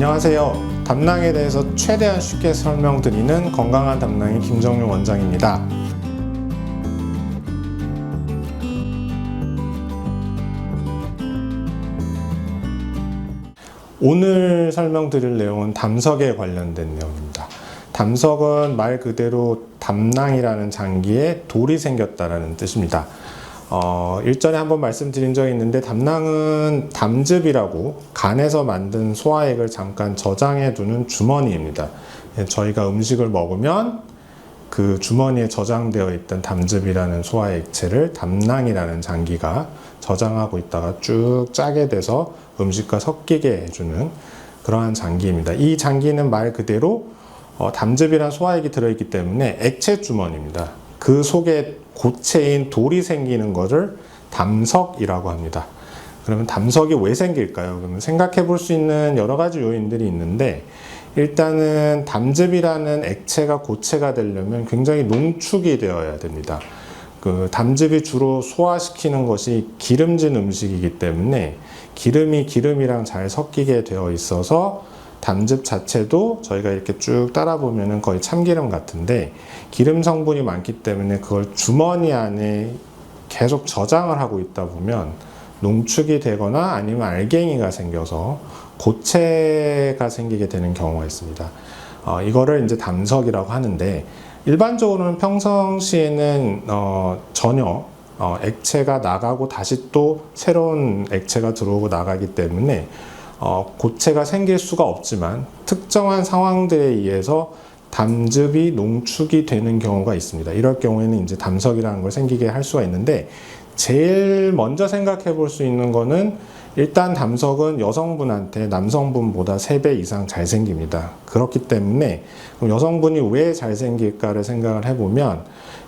안녕하세요. 담낭에 대해서 최대한 쉽게 설명드리는 건강한 담낭의 김정용 원장입니다. 오늘 설명드릴 내용은 담석에 관련된 내용입니다. 담석은 말 그대로 담낭이라는 장기에 돌이 생겼다라는 뜻입니다. 일전에 한번 말씀드린 적이 있는데, 담낭은 담즙이라고 간에서 만든 소화액을 잠깐 저장해 두는 주머니입니다. 저희가 음식을 먹으면 그 주머니에 저장되어 있던 담즙이라는 소화액체를 담낭이라는 장기가 저장하고 있다가 쭉 짜게 돼서 음식과 섞이게 해주는 그러한 장기입니다. 이 장기는 말 그대로 담즙이란 소화액이 들어있기 때문에 액체 주머니입니다. 그 속에 고체인 돌이 생기는 것을 담석이라고 합니다. 그러면 담석이 왜 생길까요? 그러면 생각해 볼 수 있는 여러 가지 요인들이 있는데, 일단은 담즙이라는 액체가 고체가 되려면 굉장히 농축이 되어야 됩니다. 그 담즙이 주로 소화시키는 것이 기름진 음식이기 때문에 기름이 기름이랑 잘 섞이게 되어 있어서 담즙 자체도 저희가 이렇게 쭉 따라 보면은 거의 참기름 같은데, 기름 성분이 많기 때문에 그걸 주머니 안에 계속 저장을 하고 있다 보면 농축이 되거나 아니면 알갱이가 생겨서 고체가 생기게 되는 경우가 있습니다. 이거를 이제 담석이라고 하는데, 일반적으로는 평상시에는 전혀 액체가 나가고 다시 또 새로운 액체가 들어오고 나가기 때문에 고체가 생길 수가 없지만, 특정한 상황들에 의해서 담즙이 농축이 되는 경우가 있습니다. 이럴 경우에는 이제 담석이라는 걸 생기게 할 수가 있는데, 제일 먼저 생각해 볼 수 있는 거는, 일단 담석은 여성분한테 남성분보다 3배 이상 잘 생깁니다. 그렇기 때문에 여성분이 왜 잘 생길까를 생각을 해보면,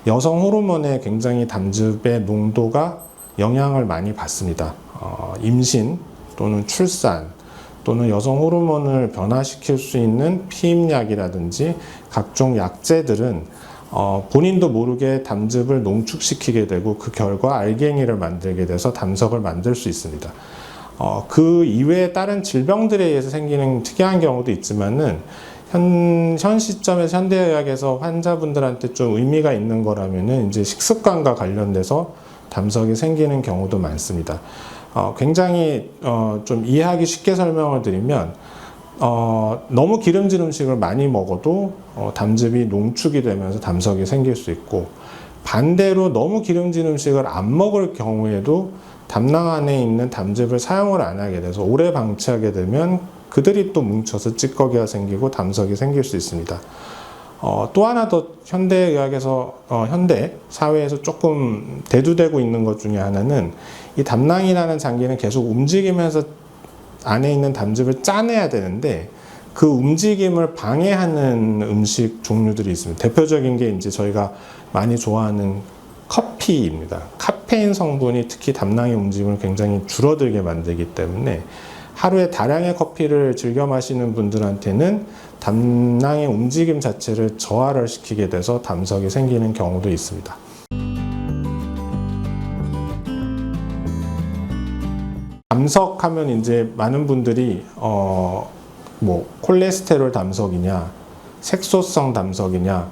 여성 호르몬에 굉장히 담즙의 농도가 영향을 많이 받습니다. 임신 또는 출산 또는 여성 호르몬을 변화시킬 수 있는 피임약이라든지 각종 약제들은 본인도 모르게 담즙을 농축시키게 되고, 그 결과 알갱이를 만들게 돼서 담석을 만들 수 있습니다. 그 이외에 다른 질병들에 의해서 생기는 특이한 경우도 있지만은, 현 시점에서 현대의학에서 환자분들한테 좀 의미가 있는 거라면은 이제 식습관과 관련돼서 담석이 생기는 경우도 많습니다. 굉장히 좀 이해하기 쉽게 설명을 드리면, 너무 기름진 음식을 많이 먹어도 담즙이 농축이 되면서 담석이 생길 수 있고, 반대로 너무 기름진 음식을 안 먹을 경우에도 담낭 안에 있는 담즙을 사용을 안 하게 돼서 오래 방치하게 되면 그들이 또 뭉쳐서 찌꺼기가 생기고 담석이 생길 수 있습니다. 또 하나 더 현대의학에서 현대 사회에서 조금 대두되고 있는 것 중에 하나는, 이 담낭이라는 장기는 계속 움직이면서 안에 있는 담즙을 짜내야 되는데, 그 움직임을 방해하는 음식 종류들이 있습니다. 대표적인 게 이제 저희가 많이 좋아하는 커피입니다. 카페인 성분이 특히 담낭의 움직임을 굉장히 줄어들게 만들기 때문에 하루에 다량의 커피를 즐겨 마시는 분들한테는 담낭의 움직임 자체를 저하를 시키게 돼서 담석이 생기는 경우도 있습니다. 담석하면 이제 많은 분들이 뭐 콜레스테롤 담석이냐, 색소성 담석이냐,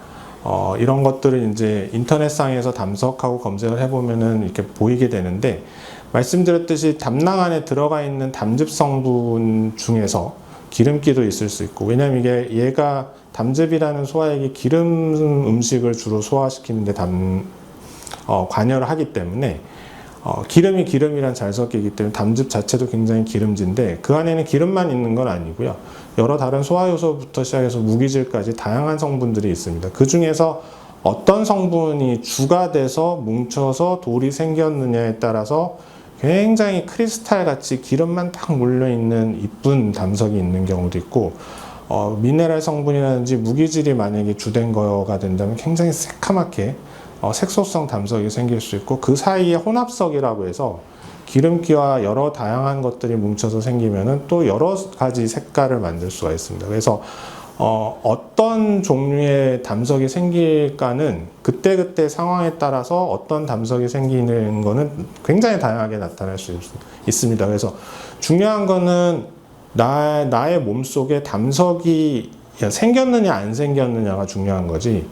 이런 것들을 이제 인터넷상에서 담석하고 검색을 해보면은 이렇게 보이게 되는데, 말씀드렸듯이 담낭 안에 들어가 있는 담즙 성분 중에서 기름기도 있을 수 있고, 왜냐면 이게 얘가 담즙이라는 소화액이 기름 음식을 주로 소화시키는데 관여를 하기 때문에 기름이 기름이랑 잘 섞이기 때문에 담즙 자체도 굉장히 기름진데, 그 안에는 기름만 있는 건 아니고요. 여러 다른 소화 요소부터 시작해서 무기질까지 다양한 성분들이 있습니다. 그 중에서 어떤 성분이 주가 돼서 뭉쳐서 돌이 생겼느냐에 따라서 굉장히 크리스탈 같이 기름만 딱 물려있는 이쁜 담석이 있는 경우도 있고, 미네랄 성분이라든지 무기질이 만약에 주된 거가 된다면 굉장히 새카맣게 색소성 담석이 생길 수 있고, 그 사이에 혼합석이라고 해서 기름기와 여러 다양한 것들이 뭉쳐서 생기면은 또 여러 가지 색깔을 만들 수가 있습니다. 그래서 어떤 종류의 담석이 생길까는 그때그때 상황에 따라서 어떤 담석이 생기는 거는 굉장히 다양하게 나타날 수 있습니다. 그래서 중요한 거는 나의 몸속에 담석이 생겼느냐 안 생겼느냐가 중요한 거지,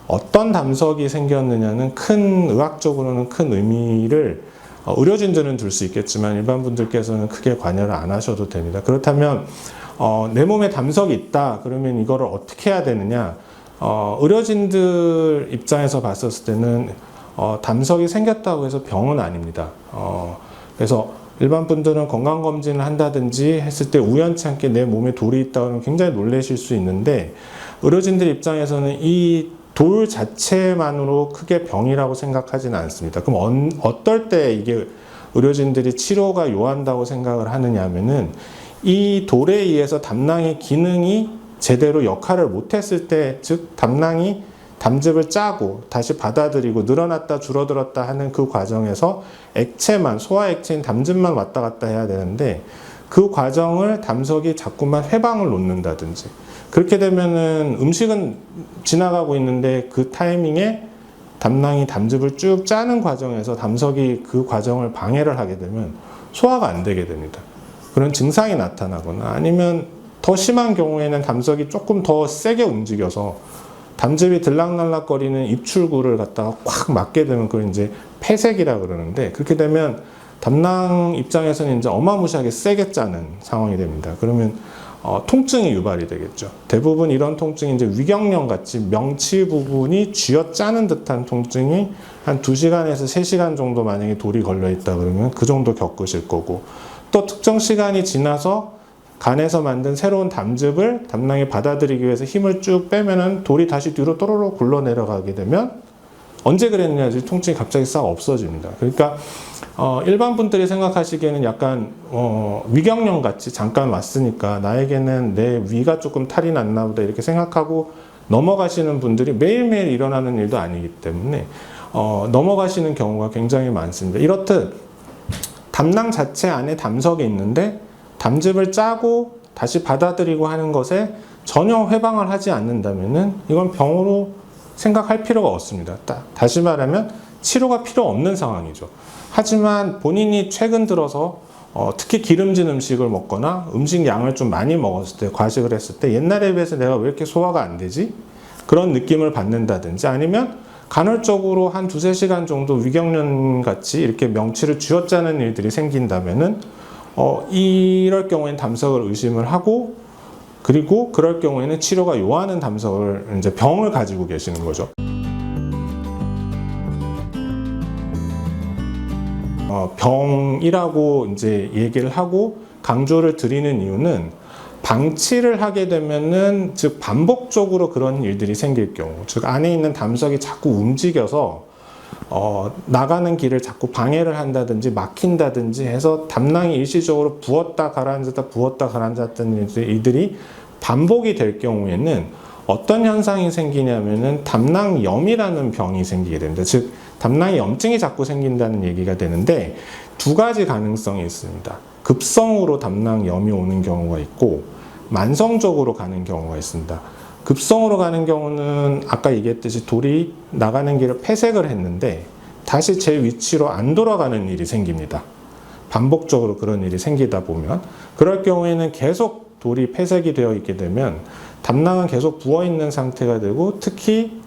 어떤 담석이 생겼느냐는 의학적으로는 큰 의미를 의료진들은 둘 수 있겠지만 일반 분들께서는 크게 관여를 안 하셔도 됩니다. 그렇다면 내 몸에 담석이 있다 그러면 이거를 어떻게 해야 되느냐, 의료진들 입장에서 봤었을 때는 담석이 생겼다고 해서 병은 아닙니다. 그래서 일반 분들은 건강검진을 한다든지 했을 때 우연치 않게 내 몸에 돌이 있다 그러면 굉장히 놀라실 수 있는데, 의료진들 입장에서는 이 돌 자체만으로 크게 병이라고 생각하지는 않습니다. 그럼 어떨 때 이게 의료진들이 치료가 요한다고 생각을 하느냐 하면은, 이 돌에 의해서 담낭의 기능이 제대로 역할을 못했을 때, 즉 담낭이 담즙을 짜고 다시 받아들이고 늘어났다 줄어들었다 하는 그 과정에서 액체만, 소화 액체인 담즙만 왔다 갔다 해야 되는데, 그 과정을 담석이 자꾸만 회방을 놓는다든지, 그렇게 되면은 음식은 지나가고 있는데 그 타이밍에 담낭이 담즙을 쭉 짜는 과정에서 담석이 그 과정을 방해를 하게 되면 소화가 안 되게 됩니다. 그런 증상이 나타나거나, 아니면 더 심한 경우에는 담석이 조금 더 세게 움직여서 담즙이 들락날락거리는 입출구를 갖다가 꽉 막게 되면 그걸 이제 폐색이라 그러는데, 그렇게 되면 담낭 입장에서는 이제 어마무시하게 세게 짜는 상황이 됩니다. 그러면 통증이 유발이 되겠죠. 대부분 이런 통증이 이제 위경련 같이 명치 부분이 쥐어 짜는 듯한 통증이 한 2시간에서 3시간 정도 만약에 돌이 걸려 있다 그러면 그 정도 겪으실 거고, 또 특정 시간이 지나서 간에서 만든 새로운 담즙을 담낭에 받아들이기 위해서 힘을 쭉 빼면은 돌이 다시 뒤로 또로록 굴러 내려가게 되면 언제 그랬느냐, 통증이 갑자기 싹 없어집니다. 그러니까 일반 분들이 생각하시기에는 약간 위경련 같이 잠깐 왔으니까 나에게는 내 위가 조금 탈이 났나 보다 이렇게 생각하고 넘어가시는 분들이 매일매일 일어나는 일도 아니기 때문에 넘어가시는 경우가 굉장히 많습니다. 이렇듯 담낭 자체 안에 담석이 있는데 담즙을 짜고 다시 받아들이고 하는 것에 전혀 회방을 하지 않는다면은 이건 병으로 생각할 필요가 없습니다. 다시 말하면 치료가 필요 없는 상황이죠. 하지만 본인이 최근 들어서 특히 기름진 음식을 먹거나 음식 양을 좀 많이 먹었을 때, 과식을 했을 때 옛날에 비해서 내가 왜 이렇게 소화가 안 되지? 그런 느낌을 받는다든지, 아니면 간헐적으로 한 2-3시간 정도 위경련 같이 이렇게 명치를 쥐어짜는 일들이 생긴다면은 이럴 경우에는 담석을 의심을 하고, 그리고 그럴 경우에는 치료가 요하는 담석을 이제 병을 가지고 계시는 거죠. 병이라고 이제 얘기를 하고 강조를 드리는 이유는, 방치를 하게 되면은, 즉 반복적으로 그런 일들이 생길 경우, 즉 안에 있는 담석이 자꾸 움직여서 나가는 길을 자꾸 방해를 한다든지 막힌다든지 해서 담낭이 일시적으로 부었다 가라앉았다 부었다 가라앉았던 일들이 반복이 될 경우에는 어떤 현상이 생기냐면은 담낭염이라는 병이 생기게 됩니다. 즉 담낭에 염증이 자꾸 생긴다는 얘기가 되는데, 2가지 가능성이 있습니다. 급성으로 담낭염이 오는 경우가 있고 만성적으로 가는 경우가 있습니다. 급성으로 가는 경우는 아까 얘기했듯이 돌이 나가는 길을 폐색을 했는데 다시 제 위치로 안 돌아가는 일이 생깁니다. 반복적으로 그런 일이 생기다 보면, 그럴 경우에는 계속 돌이 폐색이 되어 있게 되면 담낭은 계속 부어있는 상태가 되고, 특히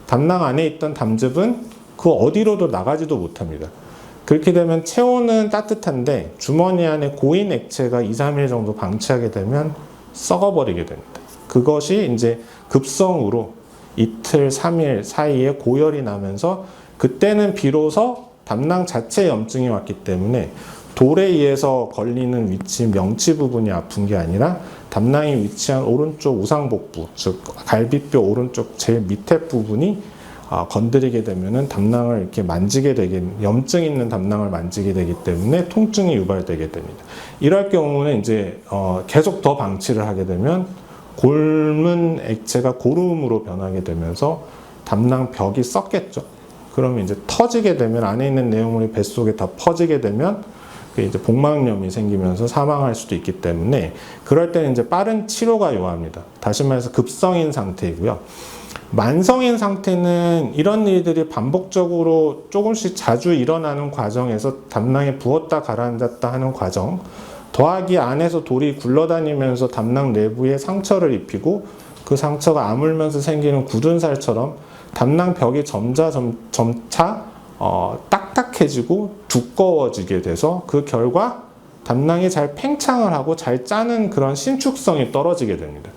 담낭 안에 있던 담즙은 그 어디로도 나가지도 못합니다. 그렇게 되면 체온은 따뜻한데 주머니 안에 고인 액체가 2-3일 정도 방치하게 되면 썩어버리게 됩니다. 그것이 이제 급성으로 이틀, 3일 사이에 고열이 나면서, 그때는 비로소 담낭 자체에 염증이 왔기 때문에 돌에 의해서 걸리는 위치, 명치 부분이 아픈 게 아니라 담낭이 위치한 오른쪽 우상복부, 즉 갈비뼈 오른쪽 제일 밑에 부분이 건드리게 되면은 담낭을 이렇게 만지게 되게, 염증 있는 담낭을 만지게 되기 때문에 통증이 유발되게 됩니다. 이럴 경우는 이제 계속 더 방치를 하게 되면 곪은 액체가 고름으로 변하게 되면서 담낭 벽이 썩겠죠. 그러면 이제 터지게 되면, 안에 있는 내용물이 뱃속에 다 퍼지게 되면 이제 복막염이 생기면서 사망할 수도 있기 때문에, 그럴 때는 이제 빠른 치료가 요합니다. 다시 말해서 급성인 상태이고요. 만성인 상태는 이런 일들이 반복적으로 조금씩 자주 일어나는 과정에서 담낭에 부었다 가라앉았다 하는 과정, 더하기 안에서 돌이 굴러다니면서 담낭 내부에 상처를 입히고 그 상처가 아물면서 생기는 굳은 살처럼 담낭 벽이 점차 딱딱해지고 두꺼워지게 돼서 그 결과 담낭이 잘 팽창을 하고 잘 짜는 그런 신축성이 떨어지게 됩니다.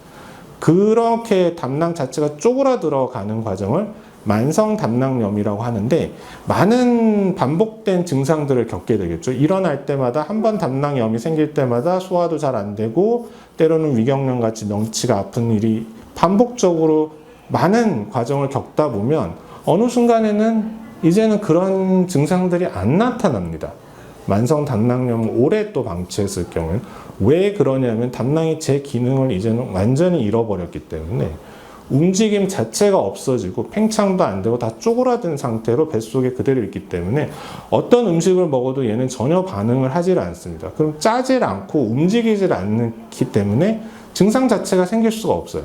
그렇게 담낭 자체가 쪼그라들어 가는 과정을 만성 담낭염이라고 하는데, 많은 반복된 증상들을 겪게 되겠죠. 일어날 때마다 한 번 담낭염이 생길 때마다 소화도 잘 안 되고 때로는 위경련 같이 명치가 아픈 일이 반복적으로 많은 과정을 겪다 보면 어느 순간에는 이제는 그런 증상들이 안 나타납니다. 만성 담낭염을 오래 또 방치했을 경우에는. 왜 그러냐면 담낭이 제 기능을 이제는 완전히 잃어버렸기 때문에 움직임 자체가 없어지고 팽창도 안 되고 다 쪼그라든 상태로 뱃속에 그대로 있기 때문에 어떤 음식을 먹어도 얘는 전혀 반응을 하질 않습니다. 그럼 짜질 않고 움직이질 않기 때문에 증상 자체가 생길 수가 없어요.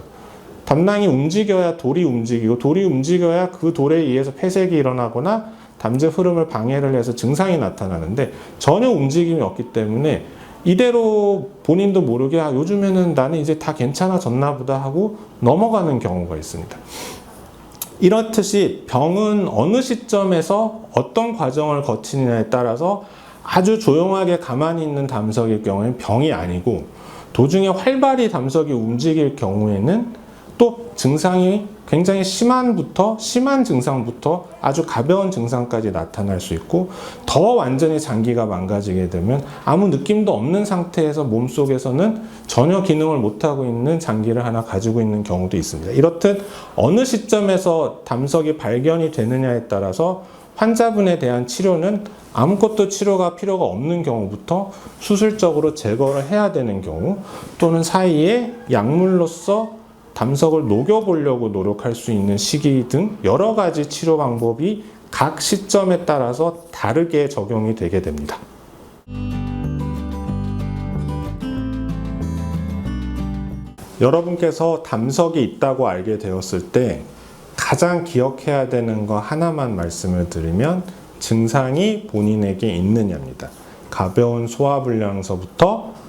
담낭이 움직여야 돌이 움직이고 돌이 움직여야 그 돌에 의해서 폐색이 일어나거나 담즙 흐름을 방해를 해서 증상이 나타나는데 전혀 움직임이 없기 때문에 이대로 본인도 모르게 요즘에는 나는 이제 다 괜찮아졌나 보다 하고 넘어가는 경우가 있습니다. 이렇듯이 병은 어느 시점에서 어떤 과정을 거치느냐에 따라서 아주 조용하게 가만히 있는 담석일 경우에는 병이 아니고, 도중에 활발히 담석이 움직일 경우에는 또 증상이 굉장히 심한 증상부터 아주 가벼운 증상까지 나타날 수 있고, 더 완전히 장기가 망가지게 되면 아무 느낌도 없는 상태에서 몸속에서는 전혀 기능을 못하고 있는 장기를 하나 가지고 있는 경우도 있습니다. 이렇듯 어느 시점에서 담석이 발견이 되느냐에 따라서 환자분에 대한 치료는 아무것도 치료가 필요가 없는 경우부터 수술적으로 제거를 해야 되는 경우, 또는 사이에 약물로서 담석을 녹여보려고 노력할 수 있는 시기 등 여러 가지 치료 방법이 각 시점에 따라서 다르게 적용이 되게 됩니다. 여러분께서 담석이 있다고 알게 되었을 때 가장 기억해야 되는 거 하나만 말씀을 드리면 증상이 본인에게 있느냐입니다. 가벼운 소화불량서부터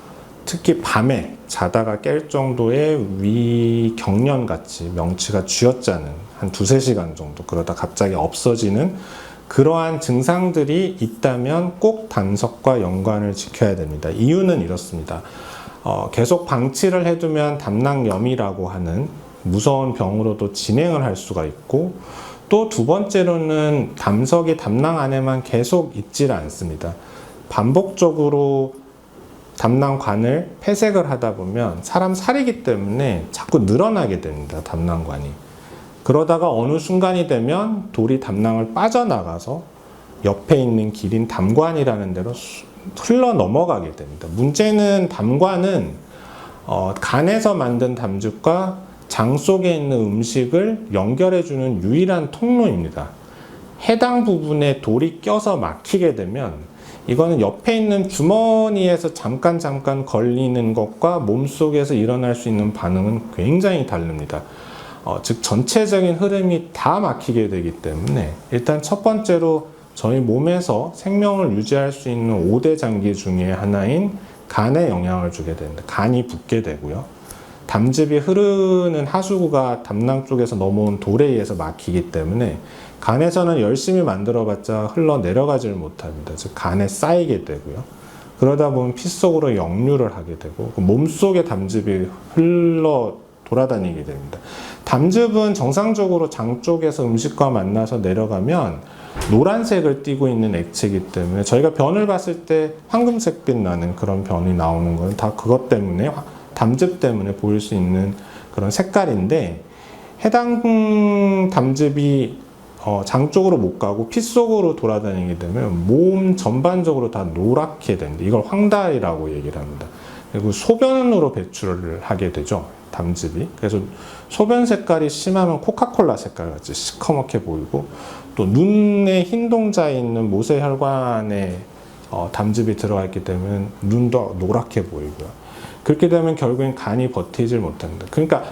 특히 밤에 자다가 깰 정도의 위경련같이 명치가 쥐어짜는 한 2-3시간 정도, 그러다 갑자기 없어지는 그러한 증상들이 있다면 꼭 담석과 연관을 지켜야 됩니다. 이유는 이렇습니다. 계속 방치를 해두면 담낭염이라고 하는 무서운 병으로도 진행을 할 수가 있고, 또 두 번째로는 담석이 담낭 안에만 계속 있질 않습니다. 반복적으로 담낭관을 폐색을 하다 보면 사람 살이기 때문에 자꾸 늘어나게 됩니다. 담낭관이. 그러다가 어느 순간이 되면 돌이 담낭을 빠져나가서 옆에 있는 길인 담관이라는 데로 흘러 넘어가게 됩니다. 문제는 담관은 간에서 만든 담즙과 장 속에 있는 음식을 연결해주는 유일한 통로입니다. 해당 부분에 돌이 껴서 막히게 되면 이거는 옆에 있는 주머니에서 잠깐 걸리는 것과 몸속에서 일어날 수 있는 반응은 굉장히 다릅니다. 즉 전체적인 흐름이 다 막히게 되기 때문에 일단 첫 번째로 저희 몸에서 생명을 유지할 수 있는 5대 장기 중에 하나인 간에 영향을 주게 됩니다. 간이 붓게 되고요. 담즙이 흐르는 하수구가 담낭 쪽에서 넘어온 돌에 의해서 막히기 때문에 간에서는 열심히 만들어봤자 흘러 내려가지를 못합니다. 즉 간에 쌓이게 되고요. 그러다 보면 피 속으로 역류를 하게 되고 몸속에 담즙이 흘러 돌아다니게 됩니다. 담즙은 정상적으로 장 쪽에서 음식과 만나서 내려가면 노란색을 띠고 있는 액체이기 때문에 저희가 변을 봤을 때 황금색빛 나는 그런 변이 나오는 건 다 그것 때문에, 담즙 때문에 보일 수 있는 그런 색깔인데, 해당 담즙이 장 쪽으로 못 가고 피 속으로 돌아다니게 되면 몸 전반적으로 다 노랗게 됩니다. 이걸 황달이라고 얘기를 합니다. 그리고 소변으로 배출을 하게 되죠, 담즙이. 그래서 소변 색깔이 심하면 코카콜라 색깔 같이 시커멓게 보이고, 또 눈에 흰 동자에 있는 모세혈관에 담즙이 들어가 있기 때문에 눈도 노랗게 보이고요. 그렇게 되면 결국엔 간이 버티질 못합니다. 그러니까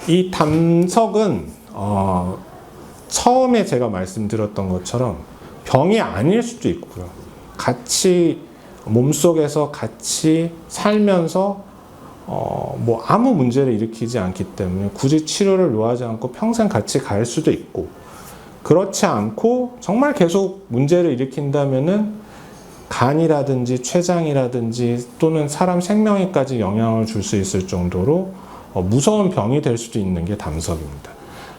이 담석은 처음에 제가 말씀드렸던 것처럼 병이 아닐 수도 있고요. 같이 몸속에서 같이 살면서 뭐 아무 문제를 일으키지 않기 때문에 굳이 치료를 요하지 않고 평생 같이 갈 수도 있고, 그렇지 않고 정말 계속 문제를 일으킨다면은 간이라든지 췌장이라든지 또는 사람 생명에까지 영향을 줄 수 있을 정도로 무서운 병이 될 수도 있는 게 담석입니다.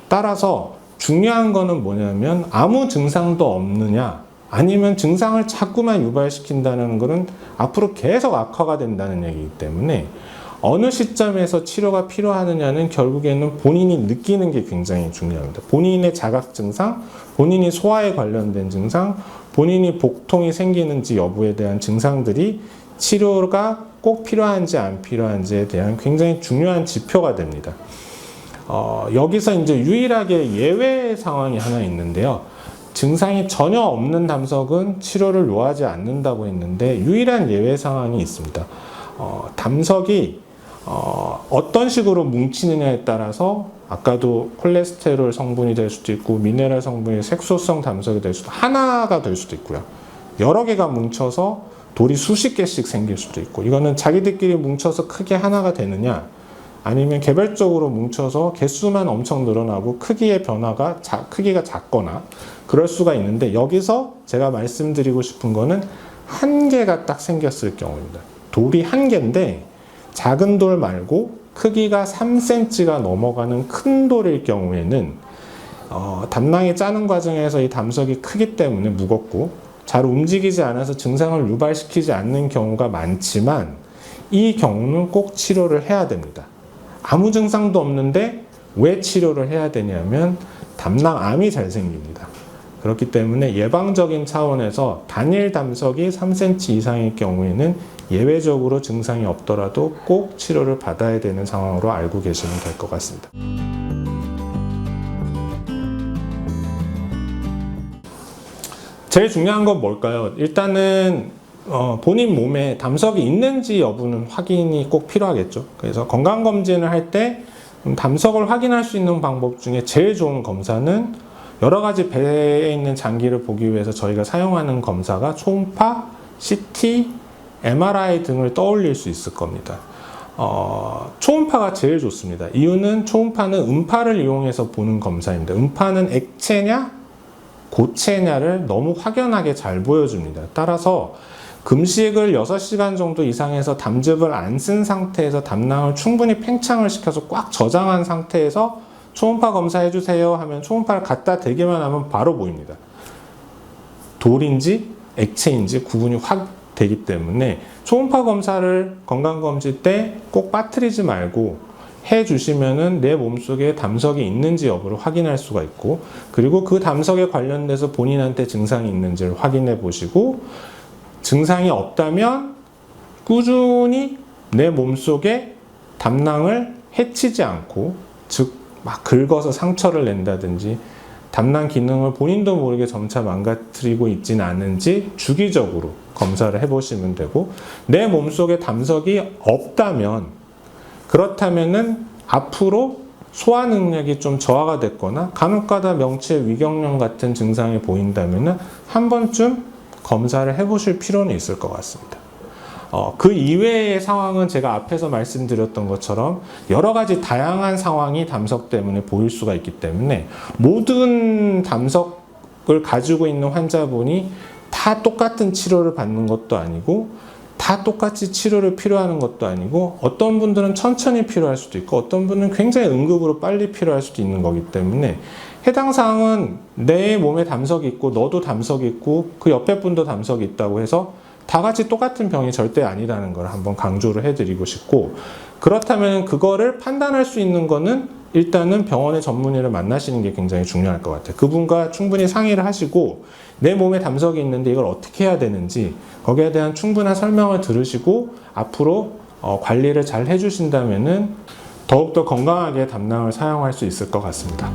따라서 중요한 거는 뭐냐면 아무 증상도 없느냐, 아니면 증상을 자꾸만 유발시킨다는 것은 앞으로 계속 악화가 된다는 얘기이기 때문에 어느 시점에서 치료가 필요하느냐는 결국에는 본인이 느끼는 게 굉장히 중요합니다. 본인의 자각 증상, 본인이 소화에 관련된 증상, 본인이 복통이 생기는지 여부에 대한 증상들이 치료가 꼭 필요한지 안 필요한지에 대한 굉장히 중요한 지표가 됩니다. 여기서 이제 유일하게 예외 상황이 하나 있는데요. 증상이 전혀 없는 담석은 치료를 요하지 않는다고 했는데 유일한 예외 상황이 있습니다. 담석이 어떤 식으로 뭉치느냐에 따라서 아까도 콜레스테롤 성분이 될 수도 있고 미네랄 성분이 색소성 담석이 될 수도, 하나가 될 수도 있고요. 여러 개가 뭉쳐서 돌이 수십 개씩 생길 수도 있고, 이거는 자기들끼리 뭉쳐서 크게 하나가 되느냐, 아니면 개별적으로 뭉쳐서 개수만 엄청 늘어나고 크기의 변화가 크기가 작거나 그럴 수가 있는데, 여기서 제가 말씀드리고 싶은 거는 한 개가 딱 생겼을 경우입니다. 돌이 한 개인데 작은 돌 말고 크기가 3cm가 넘어가는 큰 돌일 경우에는 담낭이 짜는 과정에서 이 담석이 크기 때문에 무겁고 잘 움직이지 않아서 증상을 유발시키지 않는 경우가 많지만, 이 경우는 꼭 치료를 해야 됩니다. 아무 증상도 없는데 왜 치료를 해야 되냐면 담낭암이 잘 생깁니다. 그렇기 때문에 예방적인 차원에서 단일 담석이 3cm 이상일 경우에는 예외적으로 증상이 없더라도 꼭 치료를 받아야 되는 상황으로 알고 계시면 될 것 같습니다. 제일 중요한 건 뭘까요? 일단은 본인 몸에 담석이 있는지 여부는 확인이 꼭 필요하겠죠. 그래서 건강검진을 할 때 담석을 확인할 수 있는 방법 중에 제일 좋은 검사는, 여러 가지 배에 있는 장기를 보기 위해서 저희가 사용하는 검사가 초음파, CT, MRI 등을 떠올릴 수 있을 겁니다. 초음파가 제일 좋습니다. 이유는 초음파는 음파를 이용해서 보는 검사입니다. 음파는 액체냐 고체냐를 너무 확연하게 잘 보여줍니다. 따라서 금식을 6시간 정도 이상해서 담즙을 안 쓴 상태에서 담낭을 충분히 팽창을 시켜서 꽉 저장한 상태에서 초음파 검사해 주세요 하면 초음파를 갖다 대기만 하면 바로 보입니다. 돌인지 액체인지 구분이 확 되기 때문에 초음파 검사를 건강검진 때 꼭 빠뜨리지 말고 해 주시면은 내 몸속에 담석이 있는지 여부를 확인할 수가 있고, 그리고 그 담석에 관련돼서 본인한테 증상이 있는지를 확인해 보시고, 증상이 없다면 꾸준히 내 몸속에 담낭을 해치지 않고, 즉 막 긁어서 상처를 낸다든지 담낭 기능을 본인도 모르게 점차 망가뜨리고 있지는 않은지 주기적으로 검사를 해보시면 되고, 내 몸속에 담석이 없다면, 그렇다면은 앞으로 소화 능력이 좀 저하가 됐거나 간혹가다 명치의 위경련 같은 증상이 보인다면은 한 번쯤 검사를 해보실 필요는 있을 것 같습니다. 그 이외의 상황은 제가 앞에서 말씀드렸던 것처럼 여러 가지 다양한 상황이 담석 때문에 보일 수가 있기 때문에 모든 담석을 가지고 있는 환자분이 다 똑같은 치료를 받는 것도 아니고 다 똑같이 치료를 필요하는 것도 아니고, 어떤 분들은 천천히 필요할 수도 있고 어떤 분은 굉장히 응급으로 빨리 필요할 수도 있는 거기 때문에, 해당 사항은 내 몸에 담석이 있고 너도 담석이 있고 그 옆에 분도 담석이 있다고 해서 다 같이 똑같은 병이 절대 아니라는 걸 한번 강조를 해드리고 싶고, 그렇다면 그거를 판단할 수 있는 거는 일단은 병원의 전문의를 만나시는 게 굉장히 중요할 것 같아요. 그분과 충분히 상의를 하시고 내 몸에 담석이 있는데 이걸 어떻게 해야 되는지 거기에 대한 충분한 설명을 들으시고 앞으로 관리를 잘 해주신다면은 더욱더 건강하게 담낭을 사용할 수 있을 것 같습니다.